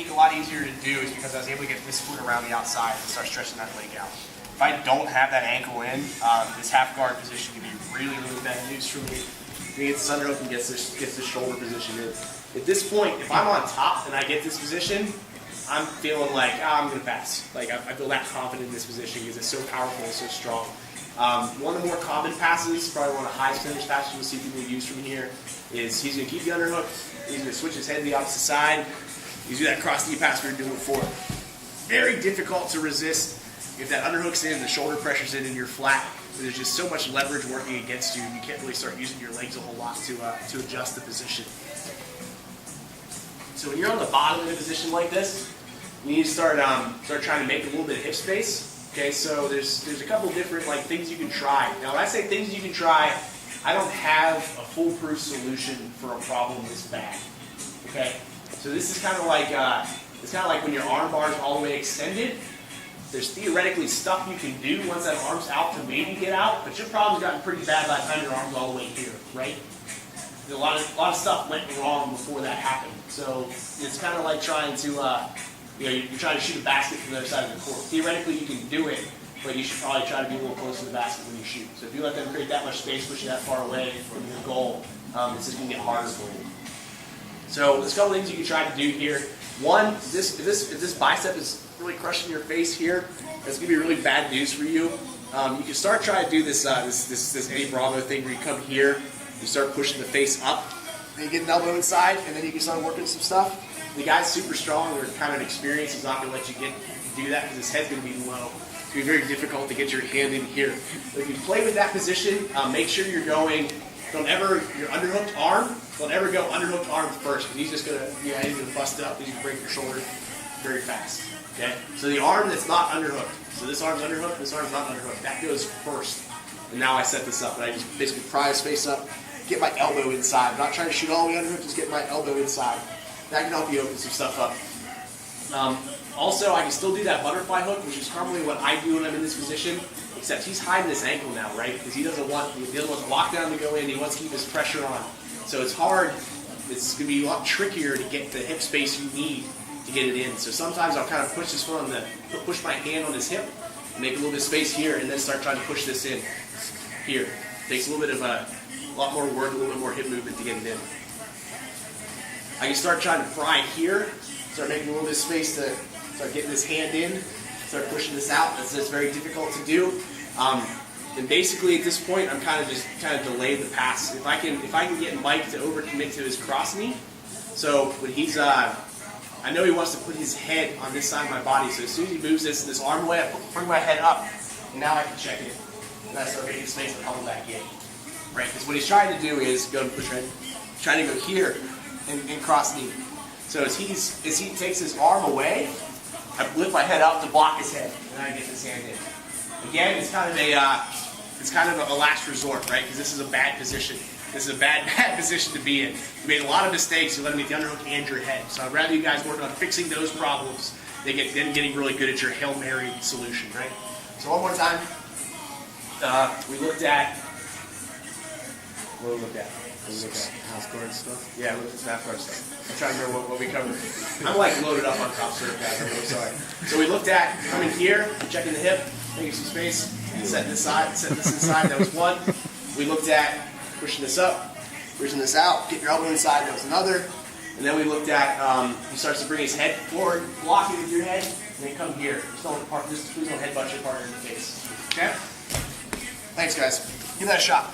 A lot easier to do is because I was able to get this foot around the outside and start stretching that leg out. If I don't have that ankle in, this half guard position can be really, really bad news for me. He gets this underhook and gets this shoulder position in. At this point, if I'm on top and I get this position, I'm feeling like, I'm going to pass. Like, I feel that confident in this position because it's so powerful and so strong. One of the more common passes, probably one of the highest finished passes you'll see people use from here, is he's going to keep the underhook, he's going to switch his head to the opposite side, he's going to do that cross knee pass we were doing before. Very difficult to resist if that underhook's in, the shoulder pressure's in, and you're flat. There's just so much leverage working against you, you can't really start using your legs a whole lot to adjust the position. So when you're on the bottom in a position like this, you need to start trying to make a little bit of hip space. Okay, so there's a couple different things you can try. Now when I say things you can try, I don't have a foolproof solution for a problem this bad. Okay, so this is kind of like when your arm bar is all the way extended. There's theoretically stuff you can do once that arm's out to maybe get out, but your problem's gotten pretty bad by the time your arm's all the way here, right? A lot of stuff went wrong before that happened. So it's kind of like trying to, you're trying to shoot a basket from the other side of the court. Theoretically, you can do it, but you should probably try to be a little closer to the basket when you shoot. So if you let them create that much space, push you that far away from your goal, it's just going to get harder for you. So there's a couple things you can try to do here. One, if this bicep is really crushing your face here, that's going to be really bad news for you. You can start trying to do this Eddie Bravo thing where you come here, you start pushing the face up, then you get an elbow inside, and then you can start working some stuff. The guy's super strong or kind of experienced. He's not going to let you do that because his head's going to be low. It's going to be very difficult to get your hand in here. But if you play with that position, make sure you're going, your underhooked arm, don't ever go underhooked arm first because he's just going to, he's going to bust up. He's going to break your shoulder very fast. Okay? So the arm that's not underhooked, so this arm's underhooked, this arm's not underhooked, that goes first. And now I set this up, and I just basically pry his face up, get my elbow inside. I'm not trying to shoot all the way underhook, just get my elbow inside. That can help you open some stuff up. Also, I can still do that butterfly hook, which is normally what I do when I'm in this position, except he's hiding his ankle now, right? Because he doesn't want the lockdown to go in, he wants to keep his pressure on. So it's hard, it's going to be a lot trickier to get the hip space you need to get it in. So sometimes I'll kind of push this one push my hand on his hip, make a little bit of space here, and then start trying to push this in here. Takes a little bit of a lot more work, a little bit more hip movement to get it in. I can start trying to pry here, start making a little bit of space to start getting this hand in, start pushing this out. That's just very difficult to do. And basically at this point, I'm kind of delayed the pass. If I can get Mike to overcommit to his cross knee, so when he's I know he wants to put his head on this side of my body. So as soon as he moves this arm away, I bring my head up, and now I can check it. And I start making space to pummel back in. Right? Because what he's trying to do is go and push right. He's trying to go here and cross knee. So as he takes his arm away, I lift my head up to block his head, and I get this hand in. Again, it's kind of a last resort, right? Because this is a bad position. This is a bad position to be in. You made a lot of mistakes. You let him get the underhook and your head. So I'd rather you guys work on fixing those problems than getting really good at your Hail Mary solution, right? So one more time. We looked at. What did we look at? Half guard stuff? Yeah, we looked at some half guard stuff. I'm trying to remember what we covered. I'm like loaded up on top surf, guys. I'm really sorry. So we looked at coming here, checking the hip, making some space, setting this inside. That was one. We looked at pushing this up, pushing this out, get your elbow inside. That was another. And then we looked at he starts to bring his head forward, block it with your head, and then come here. Please don't headbutt your partner in the face. Okay? Thanks, guys. Give that a shot.